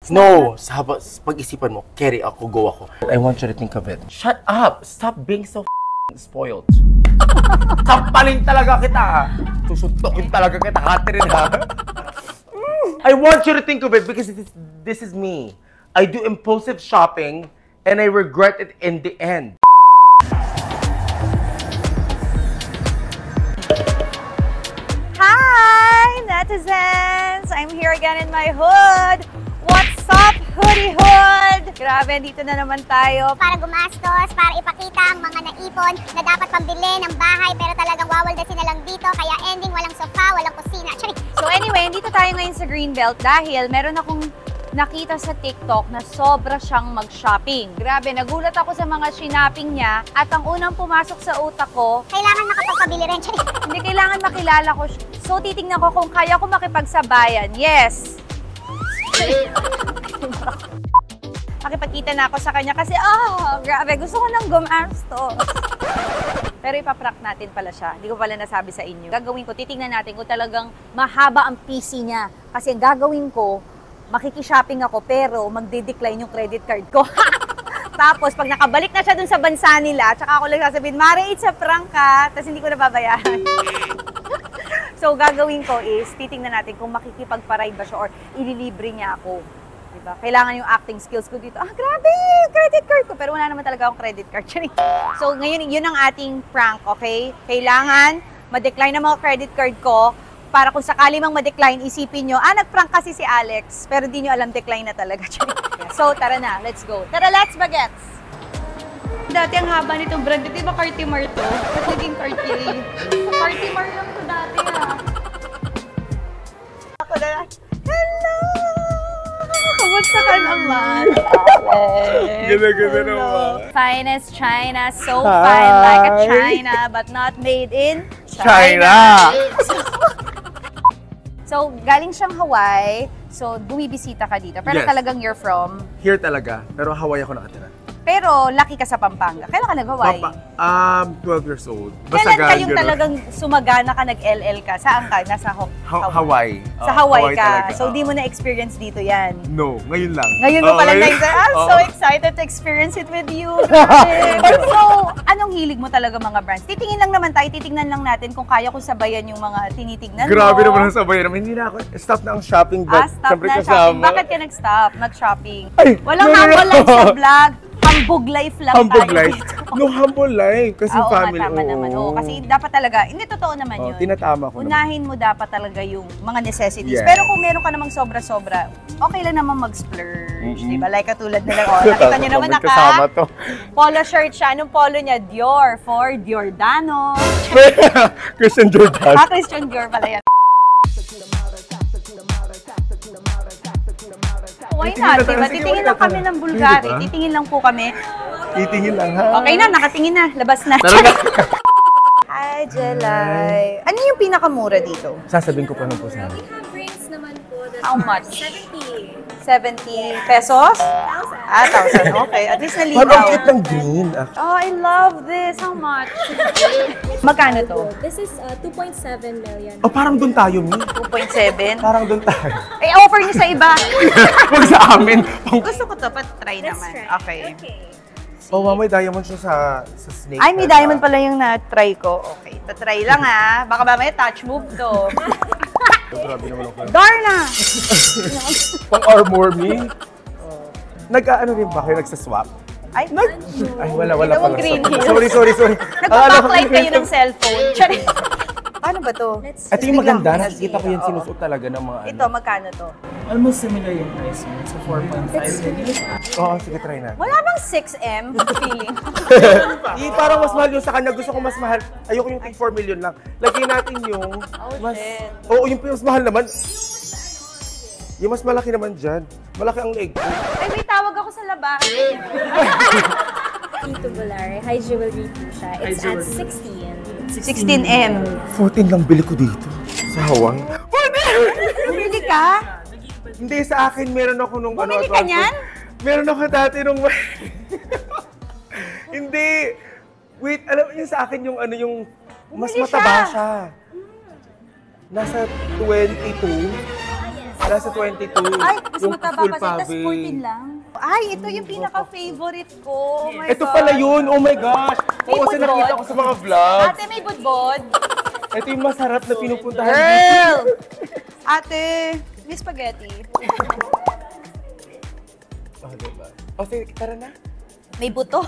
No! Sa pag-isipan mo, carry ako, go ako. I want you to think of it. Shut up! Stop being so spoiled. Sampalin talaga kita, ha? Susuntokin talaga kita, Catherine, ha? I want you to think of it because this is me. I do impulsive shopping and I regret it in the end. Hi, netizens! I'm here again in my hood. What's up, hoodie hood? Grabe, dito na naman tayo. Para gumastos, para ipakita ang mga naipon na dapat pambili ng bahay pero talagang wawaldasin na lang dito. Kaya ending, walang sofa, walang kusina. So anyway, dito tayo ngayon sa Greenbelt dahil meron akong nakita sa TikTok na sobra siyang mag-shopping. Grabe, nagulat ako sa mga shinapping niya at ang unang pumasok sa utak ko, kailangan makapagpabili rin. Hindi kailangan makilala ko. So titingnan ko kung kaya ko makipagsabayan. Yes! Makipagkita na ako sa kanya kasi, grabe, gusto ko nang gumastos. Pero ipaprank natin pala siya. Hindi ko pala nasabi sa inyo. Gagawin ko, titingnan natin kung talagang mahaba ang PC niya. Kasi ang gagawin ko, makikishopping ako pero magde-decline yung credit card ko. Tapos, pag nakabalik na siya dun sa bansa nila, tsaka ako lang sasabihin, Mare, it's a prank ka. Tapos hindi ko nababayaran. So, gagawin ko is, titingnan natin kung makikipagparide ba siya or ililibre niya ako. Diba? Kailangan yung acting skills ko dito. Grabe! Credit card ko! Pero wala naman talaga akong credit card. So, ngayon, yun ang ating prank, okay? Kailangan ma-decline ang mga credit card ko para kung sakali mang ma-decline, isipin nyo, nag-prank kasi si Alex, pero di nyo alam, decline na talaga. So, tara na. Let's go. Tara, let's bagets! Dati ang haba nitong brand, di ba Cartimar to? Ba't naging Cartier? Cartimar lang to dati, Ako na, hello! Kamusta ka naman? Ganda-ganda naman. Fine as China, so fine like a China, but not made in China! So, galing siyang Hawaii, so bumibisita ka dito. Pero Yes. talagang you're from? Here talaga, pero Hawaii ako nakatira. Pero laki ka sa Pampanga. Kailan ka nag-Hawaii? 12 years old. Kailan kayong talagang sumagana ka, nag-LL ka? Saan ka? Nasa Hawaii. Sa Hawaii ka. Talaga. So, di mo na-experience dito yan? No, ngayon lang. Ngayon mo pala I'm so excited to experience it with you. So, anong hilig mo talaga mga brands? Titingin lang naman tayo, titingnan lang natin kung kaya ko sabayan yung mga tinitignan mo. Grabe naman ang sabayan naman. Hindi na ako, stop na ang shopping, but Stop siyempre na kasama. shopping. Bakit ka nag-stop? Nag-shopping? Walang no. humble life sa vlog. Humble life lang Humble tayo life? dito. No, humble life. Kasi family. Tama naman. Kasi dapat talaga, hindi totoo naman yun. Tinatama ko Unahin mo dapat talaga yung mga necessities. Yes. Pero kung meron ka namang sobra-sobra, okay lang naman mag-splurge. Diba? Like katulad na lang. Nakita niyo naman polo shirt siya. Anong polo niya? Dior. For Giordano. Christian Jordan. Christian Dior pala yan. Why not? Diba? Titingin lang kami ng Bulgari. Diba? Titingin lang po kami. Titingin lang, ha? Okay na, nakatingin na. Labas na. Talaga? Hi, Jelay. Ano yung pinakamura dito? Sasabihin ko pa ng po sa amin. Drinks naman po. How much? 70. 70 pesos? 1,000. Okay. At least Parang nalinaw. cute ng green. Oh, I love this. How much? Magkano to? This is 2.7 million. Oh, parang doon tayo, Mi. 2.7? Parang doon tayo. Eh, offer niyo sa iba. Huwag sa amin. Gusto ko to, but try naman. Okay. Oh, may diamond siya sa snake. Ay, may diamond pala yung na-try ko. Okay, tatry lang Baka mamaya touch move to. Grabe naman ako. Darna! Pang-armor, Mi. Nag-ano rin ba kayo? Nagsaswap? Ay, Wala Ito pala. green hill. Sorry. Nagpa-backlight kayo ng cellphone. Charing. Paano ba to? Ito yung maganda. Nakikita ko yan sinusuot talaga ng mga Ito, magkano to? Almost similar yung price mo. So 4.5 million. Oo, sige, try na. Wala bang 6M feeling? Parang mas mahal yung sa kanya. Gusto ko mas mahal. Ayoko yung 4 million lang. Lagyan natin yung Shit. Oo, yung mas mahal naman. Yung mas malaki naman dyan. Malaki ang leg ko. Ay, may tawag ako sa labas. Dito Bulari. High jewelry po siya. It's at 16. 16M. 14 lang bili ko dito. Sa Hawaii. Bumili ka? Hindi, sa akin meron ako nung Bumili ka niyan? Meron ako dati nung... Hindi. Wait, alam yung sa akin yung yung mas Bumili mataba siya. siya. Nasa 22. Nasa 22. Ay, mas Yung mataba full kasi, tas pavi. 14 lang. Ay, ito yung pinaka-favorite ko. Oh my Ito God. pala yun. Oh my gosh. May Oo, kasi budbod? nakita ko sa mga vlog. Ate, may budbod. Ito yung masarap na pinupuntahan dito. Girl! Ate, may spaghetti. Oh, diba? O, sige, tara na. May buto.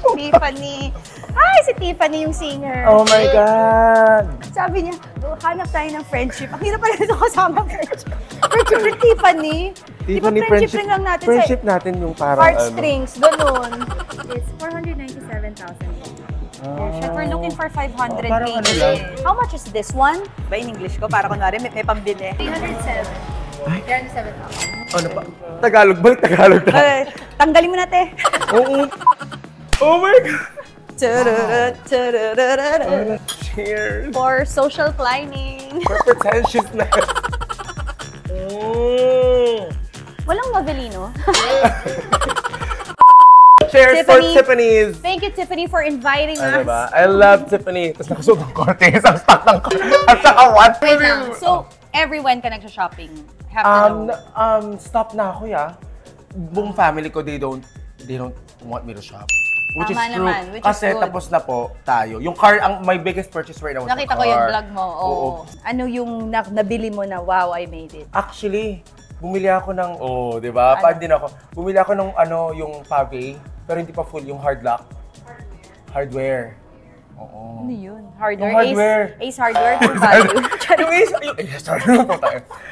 Tiffany. Ay, si Tiffany yung singer. Oh my God. Sabi niya, hanap tayo ng friendship. Ang hirap pala ito kasama friendship. Friendship with Tiffany. Di ba friendship rin lang natin friendship sa natin yung parang heartstrings, ganun. It's 497,000. Shit, we're looking for 500 parang ano pages. lang. How much is this one? Ba in English ko, para kunwari may pambili. 307. 307,000. Ano pa? Tagalog, balik Tagalog na. Tanggalin mo na, te. Oo. Oh my God. Tururut, tururut. Cheers. For social climbing. For pretentiousness. Walang Novelino. Cheers for Tiffany. Tiffany's. Thank you, Tiffany, for inviting Ano us. ba? I love Tiffany. Tapos nakasuot ng Cortez. Ang stock ng Cortez. At saka what? Wait lang. So, everyone ka nagsha-shopping? Have to know. Stop na ako, ya. Buong family ko, they don't want me to shop. Which Tama is true. naman, which is Kasi good. tapos na po tayo. Yung car, my biggest purchase right now was Nakita the ko car. yung vlog mo. Oo. Oo. Ano yung nabili mo na, wow, I made it? Actually, bumili ako ng, di ba? Ano? Pag din ako. Bumili ako ng yung pave, pero hindi pa full, yung hard lock. Hardware. Oo. Ano yun? Hardware? Yung hardware. Ace Hardware, true value. yung is, sorry,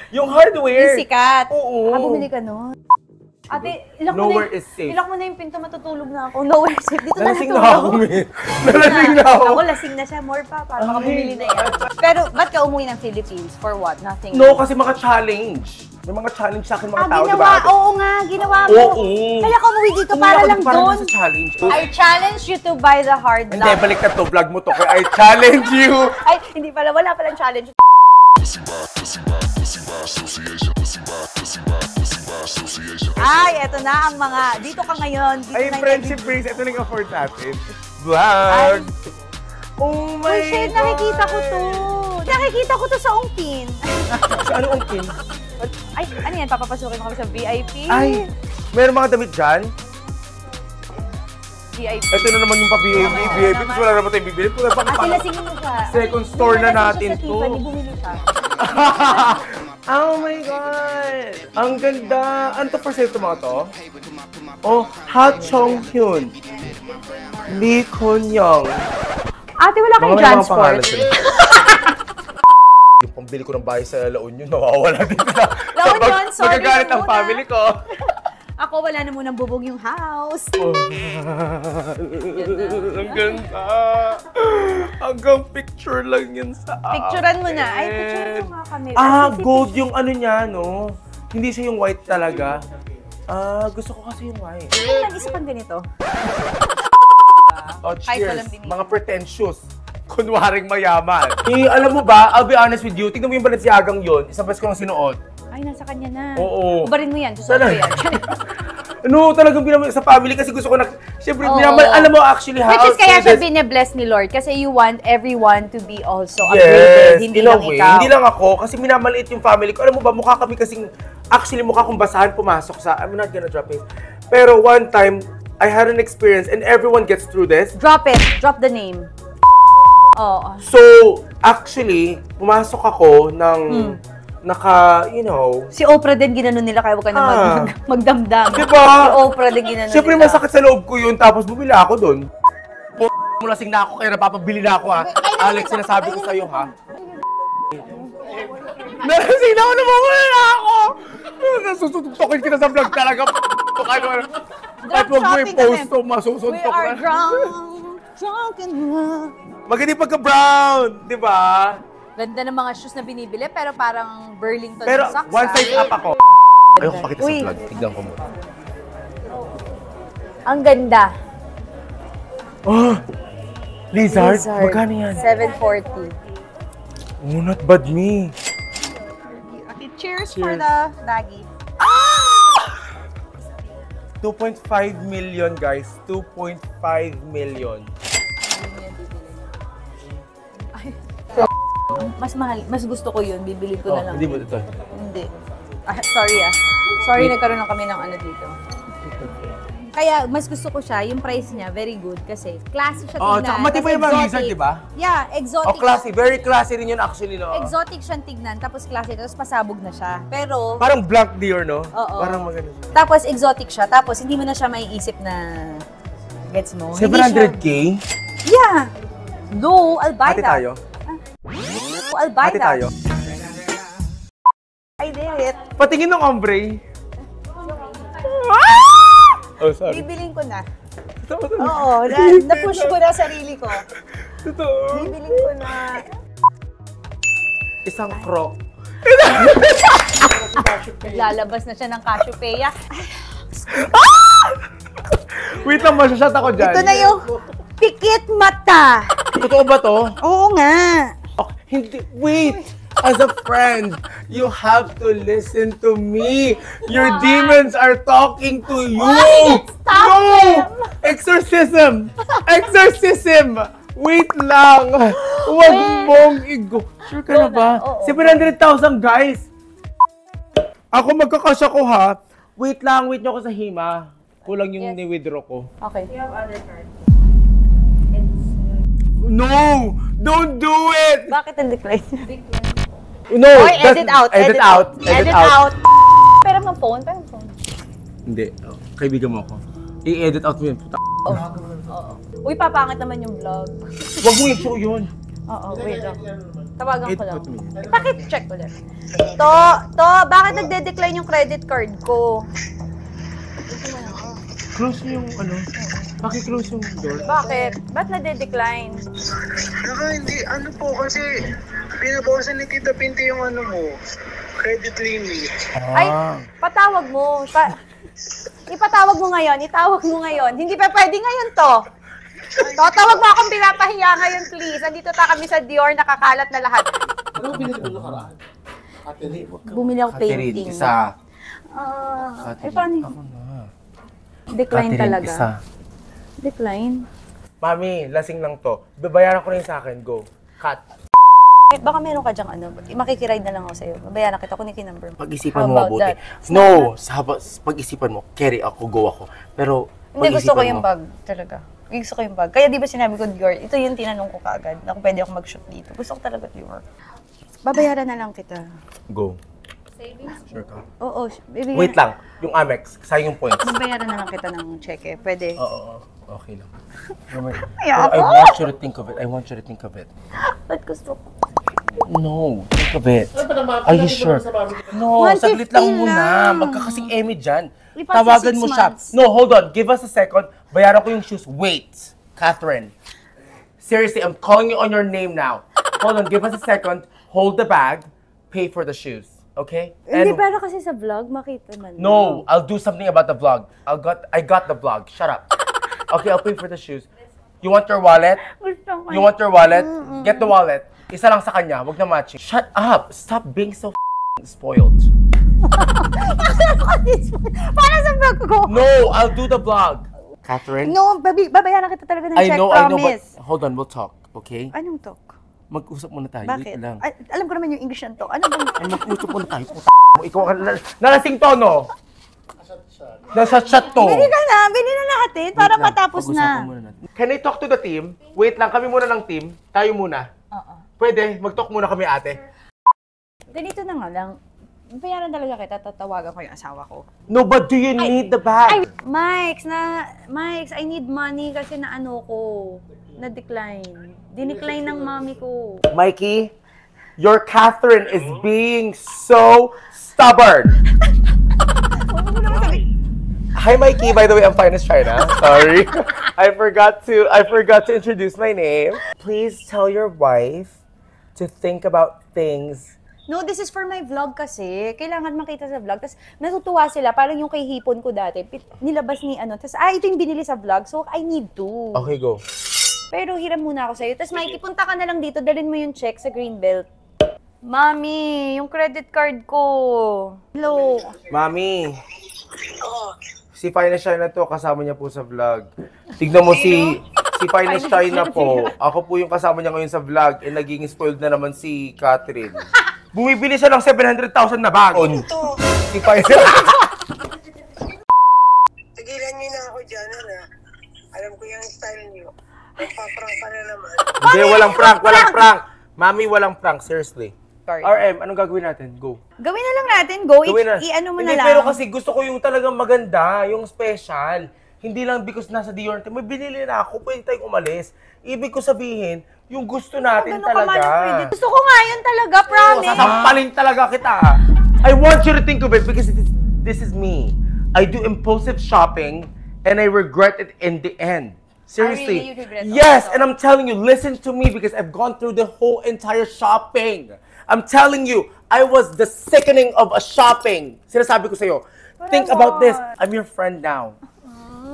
yung hardware. Yung sikat. Oo. Bumili ka nun. Ate, ilak mo Nowhere na is safe. Ilak mo na yung pinto, matutulog na ako. Nowhere is safe. Dito Nalasing na na ako, Min. Nalasing na ako. Ako, lasing na siya. More pa, para makabumili na yan. Pero, ba't ka umuwi ng Philippines? For what? Nothing. No, kasi mga challenge. May mga challenge sa akin mga tao, ginawa. diba? Oo nga, ginawa mo. Oo. Kaya ka umuwi dito Umuwi para ako lang dito doon. sa challenge. I challenge you to buy the hard Hindi, lock. balik na to. Vlog mo to. Kaya I challenge you. Ay, hindi pala. Wala palang challenge. Ay, eto na ang mga, dito ka ngayon. Dito Ay, na yung friendship brings. Ito na yung afford natin. Vlog. Oh my Uy, shit, God. nakikita ko to. Nakikita ko to sa ungkin. Sa ano ang pin? Ay, ano yan? Papapasukin mo kami sa VIP? Ay, meron mga damit dyan. VIP. Ito na naman yung pa-VIP. VIP. Tapos wala naman tayong bibili. Pula pang Ate, lasingin mo siya. Second store na natin to. to. Tiffany, bumili siya. Oh my God! Ang ganda! Ano to for sale to mga to? Oh, Ha Chong Hyun. Lee Kun Young. Ate, wala kayong transport. Yung pambili ko ng bahay sa La Union, mawawala din na. La Union, sorry Magagalit na ang muna. family ko. Ako, wala na munang bubog yung house. Oh, ang ganda. Hanggang picture lang yun sa akin. Picturean mo na. Ay, picturean mo nga kami. Gold yung ano niya, no? Hindi siya yung white talaga. Gusto ko kasi yung white. Ano lang, isa pang ganito? Oh, Kahit cheers. walang binili. Mga pretentious. Kunwaring mayaman. Alam mo ba, I'll be honest with you, tignan mo yung Balenciagang yun, isang beses ko lang sinuot. Ay, nasa kanya na. Oo. Ubarin mo yan. Susunod ko yan. Ano, talagang binamay sa family kasi gusto ko na, syempre, Oo. binamal, alam mo actually how. Which is kaya siya this- bine-bless ni Lord kasi you want everyone to be also Yes, upgraded, hindi in a lang way. ikaw. Hindi lang ako, kasi minamaliit yung family ko. Alam mo ba, mukha kami kasing, actually mukha kong basahan pumasok sa, I'm not gonna drop it. Pero one time, I had an experience and everyone gets through this. Drop it. Drop the name. Oo. So, actually, pumasok ako ng Si Oprah din ginanon nila kaya huwag ka na magdamdam. Diba? Si Oprah din ginanon Siyempre nila. masakit sa loob ko yun, tapos bumili ako doon. Mulasing na ako, kaya napapabili na ako ha. Alex, sinasabi ko sa'yo ha. Nalasing na ako, namumula na ako! Nasusuntokin kita sa vlog talaga. Kahit huwag mo i-post to, We masusuntok are na. drunk in love. Maganda yung pagka-brown, di ba? Ganda ng mga shoes na binibili pero parang Burlington Pero socks. one size up ako. Ayoko pakita sa Uy. vlog, tignan ko muna. Ang ganda. Oh! Lizard? Magkano yan? 740. Oh, not bad me. Okay, cheers for the baggie. 2.5 million, guys. 2.5 million. mas mahal, mas gusto ko yun, bibili ko na lang. Hindi mo ito. Hindi. Sorry ah. Sorry, nagkaroon lang kami ng ano dito. Kaya mas gusto ko siya, yung price niya, very good kasi classy siya tignan. Tsaka matibay yung mga lizard, di ba? Yeah, exotic. Classy. Very classy rin yun actually, no? Exotic siyang tignan, tapos classy, tapos pasabog na siya. Pero, Parang black deer, no? Oo. Parang maganda siya. tapos exotic siya, tapos hindi mo na siya maiisip na, gets mo? Hindi 700K? siya- Yeah. No, I'll buy Hati that. tayo. I'll buy Hati that. tayo. I did it. Patingin ng ombre. Oh, sorry. Bibiling ko na. Totoo. Oo, na-push ko na sarili ko. Totoo. Bibiling ko na. Isang croc. Lalabas na siya ng Cassiopeia. Wait lang, masyashot ako dyan. Ito na yung pikit mata. Totoo ba to? Oo nga. Oh, hindi. Wait. As a friend, you have to listen to me. Your demons are talking to you. Why? Stop No! them. Exorcism! Exorcism! Wait lang. Huwag mong igo. Sure ka na ba? Oo. 700,000 guys. Ako magkakasya ko ha. Wait lang, wait nyo ako sa hima. Kulang yung Yes. ni-withdraw ko. Okay. You have other cards. No! Don't do it! Bakit na-decline? No! Oy, edit out. Edit out. Edit out. Pera mo phone? Pera mo phone? Hindi. Oh, kaibigan mo ako. I-edit out mo yun. Puta. Oo. Uy, papangit naman yung vlog. Huwag mo i-show yun. Oo, wait lang. Tawagan ko lang. Put me. Bakit check ulit? Bakit nagde-decline yung credit card ko? Close mo yung ano. Paki-close yung door. Bakit? Ba't nagde-decline? Hindi, ano po kasi pinabawasan ni Tita Pinti yung ano mo, credit limit. Ay, patawag mo. Ipatawag mo ngayon. Itawag mo ngayon. Hindi pa pwede ngayon to. Tawag mo akong pinapahiya ngayon, please. Andito ta kami sa Dior, nakakalat na lahat. Ano binili mo nakaraan? Bumili ako Catherine, painting. isa. Ay, paano yun? Ako na. Decline Catherine, talaga. isa. Decline. Mami, lasing lang to. Babayaran ko na yun sa akin. Go. Cut. Eh, baka meron ka dyang ano, makikiride na lang ako sa'yo. Babayaran kita, kunin yung number mo. Pag-isipan How mo about mabuti. that? No! Pag-isipan mo, carry ako, go ako. Pero, Hindi, gusto ko pag-isipan yung mo- bag, talaga. Gusto ko yung bag. Kaya di ba sinabi ko, Dior, ito yung tinanong ko kaagad, na kung pwede ako mag-shoot dito. Gusto ko talaga Dior. Babayaran na lang kita. Go. Sure ka? Oo, baby. Wait lang. Yung Amex, sayang yung points. Babayaran na lang kita ng cheque. Pwede. Oo. Okay lang. Kaya I want you to think of it. I want you to think of it. Ba't gusto ko? No, think of it. Are you sure? No, 150 saglit lang muna. lang. Magkakasing Emmy dyan. Lipat sa Tawagan 6 mo siya. months. No, hold on. Give us a second. Bayaran ko yung shoes. Wait, Catherine. Seriously, I'm calling you on your name now. Hold on, give us a second. Hold the bag. Pay for the shoes. Okay? Hindi, pero kasi sa vlog, makita man. No, I'll do something about the vlog. I got the vlog. Shut up. Okay, I'll pay for the shoes. You want your wallet? Gusto ko. You want your wallet? Get the wallet. Isa lang sa kanya, wag na matching. Shut up! Stop being so spoiled. Para sa vlog ko. No, I'll do the vlog. Catherine? No, babayaran kita talaga ng I check, know, promise. but hold on, we'll talk, okay? Anong talk? Mag-usap muna tayo. Bakit? Wait lang. Ay, alam ko naman yung English ng talk. Ano bang... Ay, mag-usap muna tayo. Ikaw, nalasing to, no? Nasa chat to. Bili ka na, bili na natin para Wait lang, matapos pag-usapan na. muna natin. Can I talk to the team? Wait lang, kami muna ng team. Tayo muna. Oo. Pwede, mag-talk muna kami, ate. Ganito na nga lang. Bayaran talaga kita, tatawagan ko yung asawa ko. No, but do you need the bag? Mike's, I need money kasi na ano ko, na-decline. Dinecline ng mami ko. Mikey, your Catherine is being so stubborn. Hi, Mikey. By the way, I'm fine as China. Sorry, I forgot to introduce my name. Please tell your wife to think about things. No, this is for my vlog kasi. Kailangan makita sa vlog. Tapos natutuwa sila. Parang yung kay Hipon ko dati. Nilabas ni ano. Tapos, ito yung binili sa vlog. So, I need to. Okay, go. Pero hiram muna ako sa'yo. Tapos, Mikey, punta ka na lang dito. Dalhin mo yung check sa Greenbelt. Mami, yung credit card ko. Hello. Mami. Si Fine Shine na to, kasama niya po sa vlog. Tignan mo si Si Finest China po. Ako po yung kasama niya ngayon sa vlog. Eh, naging spoiled na naman si Catherine. Bumibili siya ng 700,000 na bag. Si Finest. Tigilan niyo na ako dyan, ano? Alam ko yung style niyo. Nagpa-prank ka na naman. Hindi, walang prank, walang prank. Mami, walang prank, seriously. Sorry. RM, anong gagawin natin? Go. Gawin na lang natin, go. Gawin na. I-ano mo Hindi, na lang. pero kasi gusto ko yung talagang maganda, yung special. Hindi lang because nasa Dior. May binili na ako, pwede tayong umalis. Ibig ko sabihin, yung gusto natin Ganun ka man ang pwede. talaga. Gusto ko nga yun talaga, promise. Sasampalin talaga kita. I want you to think of it because this is me. I do impulsive shopping and I regret it in the end. Seriously. You regret Yes, also. and I'm telling you, listen to me because I've gone through the whole entire shopping. I'm telling you, I was the sickening of a shopping. Sinasabi ko sa'yo, think about this. I'm your friend now.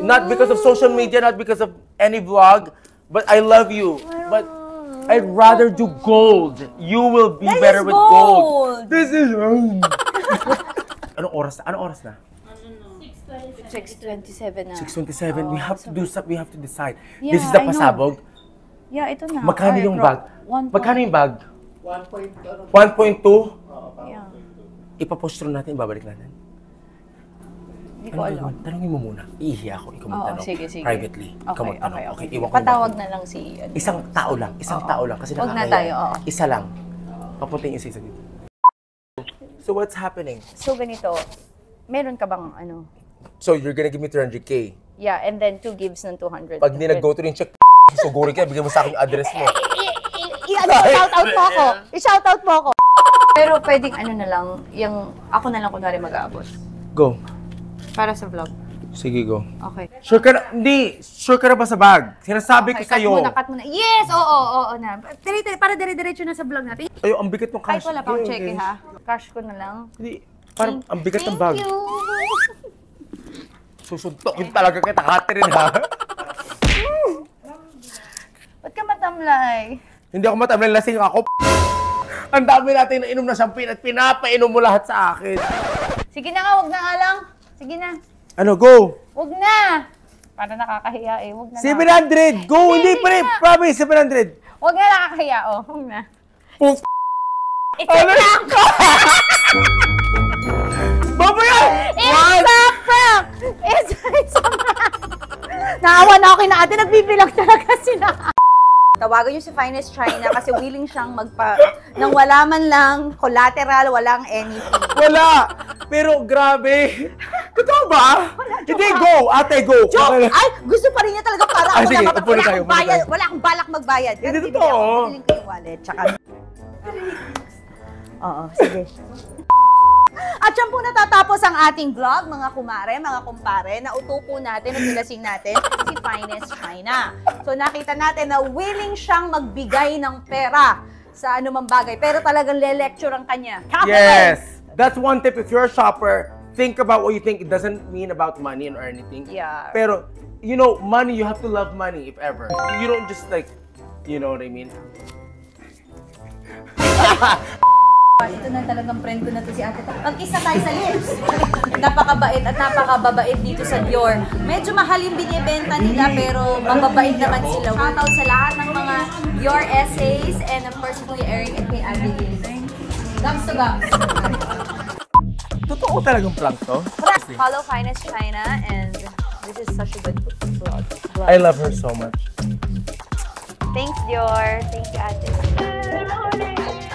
Not because of social media, not because of any vlog, but I love you. But I'd rather do gold. You will be That better is with gold. gold. This is... Anong oras na? Anong oras na? 6:27 na. 6:27. We have to do something. We have to decide. Yeah, This is the I know. pasabog. Yeah, ito na. Magkano Alright, yung bro. bag? Magkano yung bag? 1.2. 1.2? Yeah. Ipapost through natin, babalik natin. Hindi ko alam. Tanongin mo muna. Iihiya ako. Ikaw magtanong. sige. Privately. Ikaw magtanong. Okay, iwan ko. Patawag na lang si... Isang tao lang. Isang tao lang. Kasi Huwag na nakakaya. tayo, oo. Isa lang. Papunta yung isa dito. So what's happening? So, ganito. Meron ka bang ano? So you're gonna give me 300K. Yeah, and then 2 gives ng 200. Pag di nag-go to rin check, sugurin ka, bigyan mo sa akin yung address mo. I-shoutout mo ako. I-shoutout mo ako. Pero pwedeng ano na lang, yung ako na lang kunwari mag-aabot. Go. Para sa vlog. Sige, go. Okay. Sure ka na? Hindi. Sure ka na ba sa bag? Sinasabi ko sa'yo. Cut muna. Yes! Oo na. Para dire-diretso na sa vlog natin. Ay, ang bigat ng cash. Kahit wala pang Okay, cheque, okay. ha? Cash ko na lang. Hindi. Parang ang bigat ng bag. Thank you! Susuntokin talaga kita, Catherine, ha? Ba't ka matamlay? Hindi ako matamlay, lasing ako. Ang dami natin na inom na champagne at pinapainom mo lahat sa akin. Sige na nga, wag na nga lang. Sige na. Ano, go! Wag na! Para nakakahiya eh. Wag na nga. 700! Go! Hindi pa rin! Promise, 700! Wag na nakakahiya, oh. Wag na. Puf! It's a prank! Babaya! It's a prank! It's a prank! Naawa na ako kina ate, nagbibilang talaga sila. Tawagan niyo si Finest China kasi willing siyang nang wala man lang collateral, walang anything. Wala! Pero grabe! Totoo ba? Hindi, go! Ate, go! Joke! Ay, gusto pa rin niya talaga para ako sige, dapat upo na tayo, upo na tayo. wala akong balak magbayad. Hindi Pero totoo. bibilin ko yung wallet, tsaka... Oo, sige. At yan po natatapos ang ating vlog, mga kumare, mga kumpare. Nauto po natin at nilasing natin si Finest China. So nakita natin na willing siyang magbigay ng pera sa anumang bagay. Pero talagang le-lecture ang kanya. Yes! That's one tip. If you're a shopper, think about what you think. It doesn't mean about money or anything. Yeah. Pero, you know, money, you have to love money if ever. You don't just like, you know what I mean? Ito na talagang friend ko na to si ate. Mag-isa tayo sa lips. Napakabait at napakababait dito sa Dior. Medyo mahal yung binibenta nila pero mababait naman sila. Shoutout sa lahat ng mga Dior essays and of course Kuya Eric and kay Abigail. Gams to gams. Totoo talagang prank to. Follow Finest China and this is such a good vlog. I love her so much. Thanks Dior. Thank you ate.